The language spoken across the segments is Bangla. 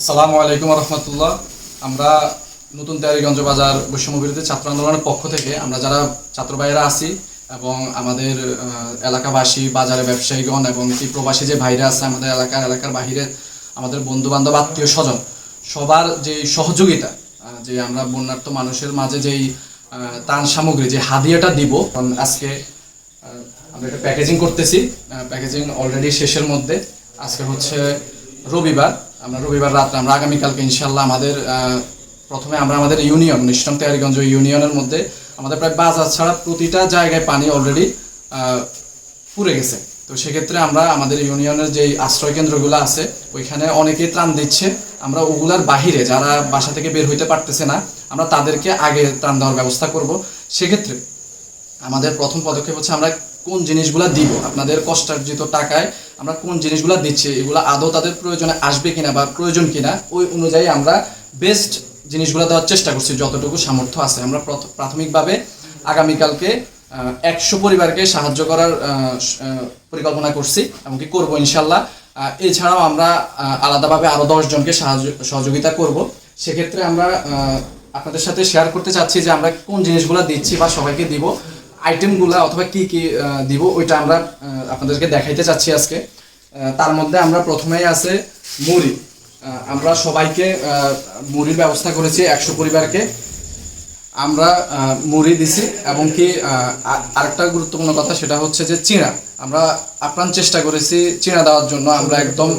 আসসালামু আলাইকুম রহমতুল্লাহ। আমরা নতুন তেয়ারিগঞ্জ বাজার বৈষম্য বিরোধী ছাত্র আন্দোলনের পক্ষ থেকে আমরা যারা ছাত্র ভাইয়েরা আছি এবং আমাদের এলাকাবাসী, বাজারে ব্যবসায়ীগণ এবং কি প্রবাসী যে ভাইরা আছে আমাদের এলাকার বাহিরে আমাদের বন্ধু বান্ধব, আত্মীয় স্বজন, সবার যে সহযোগিতা, যে আমরা বন্যার্থ মানুষের মাঝে যেই ত্রাণ সামগ্রী, যে হাদিয়াটা দিব, আজকে আমরা একটা প্যাকেজিং করতেছি। প্যাকেজিং অলরেডি শেষের মধ্যে। আজকে হচ্ছে রবিবার, আমরা রবিবার রাত্রে আমরা আগামীকালকে ইনশাল্লাহ আমাদের প্রথমে আমরা আমাদের ইউনিয়ন নিষ্টম তেয়ারিগঞ্জ ইউনিয়নের মধ্যে আমাদের প্রায় বাজার ছাড়া প্রতিটা জায়গায় পানি অলরেডি পুড়ে গেছে। তো সেক্ষেত্রে আমরা আমাদের ইউনিয়নের যেই আশ্রয় কেন্দ্রগুলো আছে ওইখানে অনেকেই ত্রাণ দিচ্ছে। আমরা ওগুলার বাহিরে যারা বাসা থেকে বের হইতে পারতেছে না, আমরা তাদেরকে আগে ত্রাণ দেওয়ার ব্যবস্থা করব। সেক্ষেত্রে আমাদের প্রথম পদক্ষেপ হচ্ছে আমরা কোন জিনিসগুলো দিব, আপনাদের কষ্টার্জিত টাকায় আমরা কোন জিনিসগুলো দিচ্ছি, এগুলো আদৌ তাদের প্রয়োজনে আসবে কিনা বা প্রয়োজন কিনা, ওই অনুযায়ী আমরা বেস্ট জিনিসগুলো দেওয়ার চেষ্টা করছি যতটুকু সামর্থ্য আছে। আমরা প্রাথমিকভাবে আগামীকালকে 100 পরিবারকে সাহায্য করার পরিকল্পনা করছি এবং কি করবো ইনশাল্লাহ। এছাড়াও আমরা আলাদাভাবে আরও 10 জনকে সহযোগিতা করব। সেক্ষেত্রে আমরা আপনাদের সাথে শেয়ার করতে চাচ্ছি যে আমরা কোন জিনিসগুলো দিচ্ছি বা সবাইকে দিব, আইটেমগুলো অথবা কি কি দিব ওইটা আমরা আপনাদেরকে দেখাইতে চাচ্ছি আজকে। তার মধ্যে আমরা প্রথমেই আছে মুড়ি। আমরা সবাইকে মুড়ির ব্যবস্থা করেছি। 100 পরিবারকে আমরা মুড়ি দিছি এবং কি আরেকটা গুরুত্বপূর্ণ কথা সেটা হচ্ছে যে চিড়া। আমরা আপ্রাণ চেষ্টা করেছি চিড়া দেওয়ার জন্য। আমরা একদম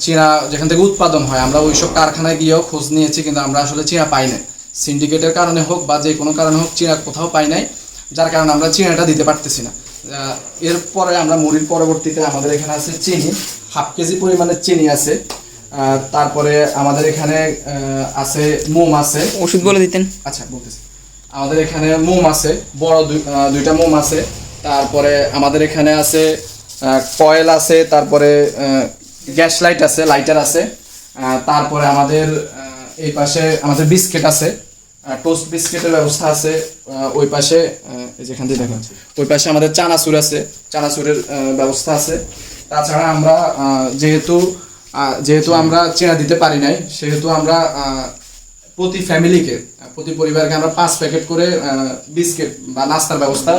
চিড়া যেখান থেকে উৎপাদন হয় আমরা ওইসব কারখানায় গিয়েও খোঁজ নিয়েছি, কিন্তু আমরা আসলে চিড়া পাই নাই। সিন্ডিকেটের কারণে হোক বা যে কোনো কারণে হোক চিড়া কোথাও পাই নাই, যার কারণে আমরা চিনিটা দিতে পারতেছি না। এরপরে আমরা মুড়ির পরবর্তীতে আমাদের এখানে আছে চিনি, 1/2 কেজি পরিমাণের চিনি আছে। তারপরে আমাদের এখানে আছে মোম আছে। ওষুধ বলে দিতেন। আচ্ছা বলতেছি। আমাদের এখানে মোম আছে, বড় দুইটা মোম আছে। তারপরে আমাদের এখানে আছে কয়েল আছে। তারপরে গ্যাস লাইট আছে, লাইটার আছে। তারপরে আমাদের এই পাশে আমাদের বিস্কিট আছে, টোস্ট বিস্কিটের ব্যবস্থা আছে। ওই পাশে যেখান দিয়ে দেখেন ওই পাশে আমাদের চানাচুর আছে, চানাচুরের ব্যবস্থা আছে। তাছাড়া আমরা যেহেতু আমরা চেনা দিতে পারি নাই, সেহেতু আমরা প্রতি পরিবারকে আমরা 5 প্যাকেট করে বিস্কিট বা নাস্তার ব্যবস্থা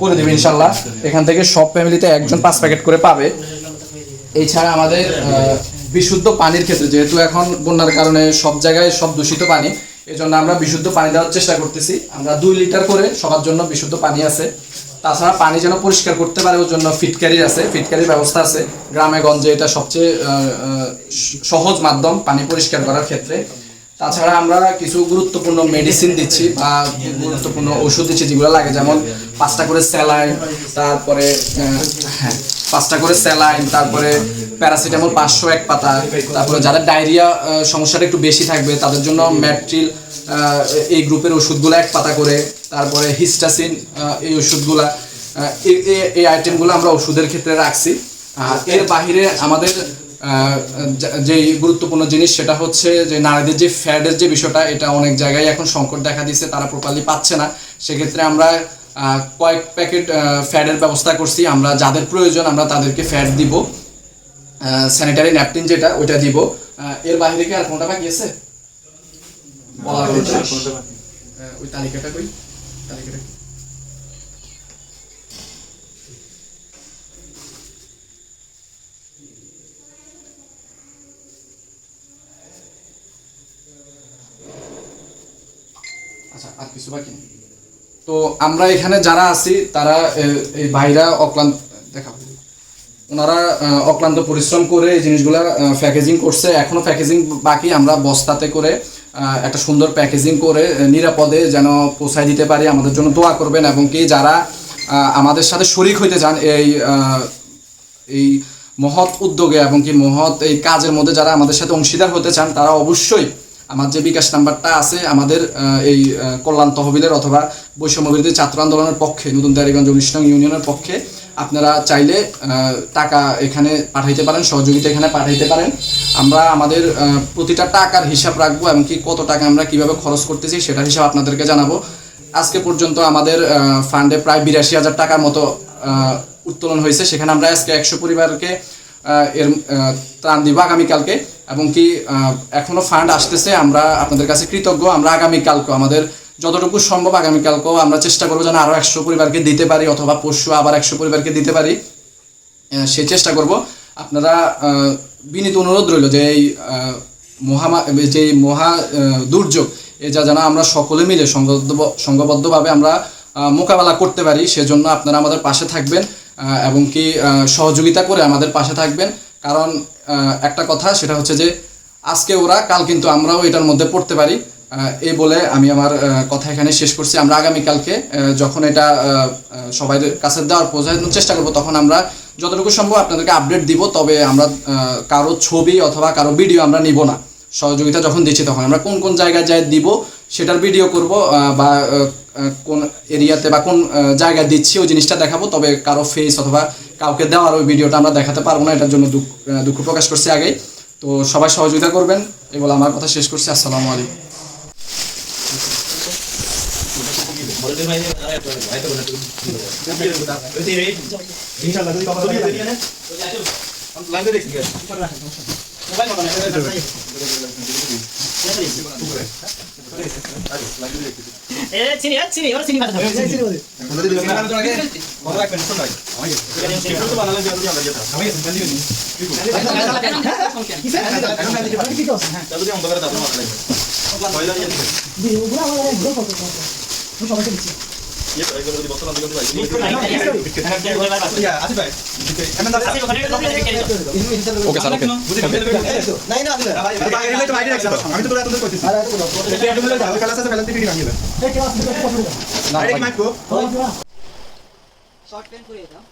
করে দেবো ইনশাল্লাহ। এখান থেকে সব ফ্যামিলিতে একজন 5 প্যাকেট করে পাবে। এছাড়া আমাদের বিশুদ্ধ পানির ক্ষেত্রে, যেহেতু এখন বন্যার কারণে সব জায়গায় সব দূষিত পানি, এই জন্য আমরা বিশুদ্ধ পানি দেওয়ার চেষ্টা করতেছি। আমরা 2 লিটার করে সবার জন্য বিশুদ্ধ পানি আছে। তাছাড়া পানি যেন পরিষ্কার করতে পারে ওর জন্য ফিটকারি আছে, ফিটকারির ব্যবস্থা আছে। গ্রামে গঞ্জে এটা সবচেয়ে সহজ মাধ্যম পানি পরিষ্কার করার ক্ষেত্রে। তাছাড়া আমরা কিছু গুরুত্বপূর্ণ মেডিসিন দিচ্ছি বা গুরুত্বপূর্ণ ওষুধ দিচ্ছি যেগুলো লাগে, যেমন 5টা করে স্যালাইন, তারপরে 5টা করে স্যালাইন, তারপরে প্যারাসিটামল 501 পাতা। তারপরে যাদের ডায়রিয়া সমস্যাটা একটু বেশি থাকবে তাদের জন্য ম্যাট্রিল এই গ্রুপের ওষুধগুলো 1 পাতা করে। তারপরে হিস্টাসিন এই ওষুধগুলা, এই আইটেমগুলো আমরা ওষুধের ক্ষেত্রে রাখছি। এর বাহিরে আমাদের যেই গুরুত্বপূর্ণ জিনিস সেটা হচ্ছে যে নারীদের যে ফ্যাটের যে বিষয়টা, এটা অনেক জায়গায় এখন সংকট দেখা দিচ্ছে, তারা প্রপারলি পাচ্ছে না। সেক্ষেত্রে আমরা কয়েক প্যাকেট ফ্যাটের ব্যবস্থা করছি। আমরা যাদের প্রয়োজন আমরা তাদেরকে ফ্যাট দিব। স্যানিটারি ন্যাপকিন যেটা ওইটা দিব। এর বাইরে কি আর কোনটা বাকি আছে ওই তালিকাটা কই? তালিকাটা আচ্ছা, আর কিছু বাকি নেই। তো আমরা এখানে যারা আছি তারা এই ভাইরা ওনারা অক্লান্ত পরিশ্রম করে এই জিনিসগুলা প্যাকেজিং করছে। এখনো প্যাকেজিং বাকি। আমরা বস্তাতে করে একটা সুন্দর প্যাকেজিং করে নিরাপদে যেন পৌঁছায় দিতে পারি। আমাদের জন্য দোয়া করবেন এবং কি যারা আমাদের সাথে শরিক হইতে চান এই মহৎ উদ্যোগে এবং কি মহৎ এই কাজের মধ্যে যারা আমাদের সাথে অংশীদার হতে চান তারা অবশ্যই আমার যে বিকাশ নাম্বারটা আছে আমাদের এই কল্যাণ তহবিলের অথবা বৈষম্য বিরোধী ছাত্র আন্দোলনের পক্ষে নতুন তেয়ারিগঞ্জ 19 নং ইউনিয়নের পক্ষে আপনারা চাইলে টাকা এখানে পাঠাইতে পারেন, সহযোগিতা এখানে পাঠাইতে পারেন। আমরা আমাদের প্রতিটা টাকার হিসাব রাখবো এবং কি কত টাকা আমরা কিভাবে খরচ করতেছি সেটার হিসাব আপনাদেরকে জানাবো। আজকে পর্যন্ত আমাদের ফান্ডে প্রায় 82,000 টাকার মতো উত্তোলন হয়েছে। সেখানে আমরা আজকে 100 পরিবারকে এর ত্রাণ দিব আগামীকালকে। এবং কি এখনো ফান্ড আসতেছে, আমরা আপনাদের কাছে কৃতজ্ঞ। আমরা আগামীকালকে আমাদের যতটুকু সম্ভব আগামীকালকেও আমরা চেষ্টা করবো যেন আরও 100 পরিবারকে দিতে পারি, অথবা পরশু আবার 100 পরিবারকে দিতে পারি, সে চেষ্টা করব। আপনারা বিনীত অনুরোধ রইল যে এই মহা দুর্যোগ এটা যেন আমরা সকলে মিলে সংঘবদ্ধভাবে আমরা মোকাবেলা করতে পারি, সেজন্য আপনারা আমাদের পাশে থাকবেন এবং কি সহযোগিতা করে আমাদের পাশে থাকবেন। কারণ একটা কথা, সেটা হচ্ছে যে আজকে ওরা, কাল কিন্তু আমরাও এটার মধ্যে পড়তে পারি। এই বলে আমি আমার কথা এখানে শেষ করছি। আমরা আগামীকালকে যখন এটা সবাই কাছে দেওয়ার পৌঁছানোর চেষ্টা করব, তখন আমরা যতটুকু সম্ভব আপনাদেরকে আপডেট দিব। তবে আমরা কারো ছবি অথবা কারো ভিডিও আমরা নিব না। সহযোগিতা যখন দিচ্ছি তখন আমরা কোন কোন জায়গায় যাই দিব সেটার ভিডিও করব, বা কোন এরিয়াতে বা কোন জায়গায় দিচ্ছি ওই জিনিসটা দেখাবো। তবে কারো ফেস অথবা কাউকে দেওয়ার ওই ভিডিওটা আমরা দেখাতে পারবো না, এটার জন্য দুঃখ প্রকাশ করছি আগেই। তো সবাই সহযোগিতা করবেন, এই বলে আমার কথা শেষ করছি। আসসালামু আলাইকুম। ওকে স্যার, ওকে। শর্ট প্যান্ট করে দাও।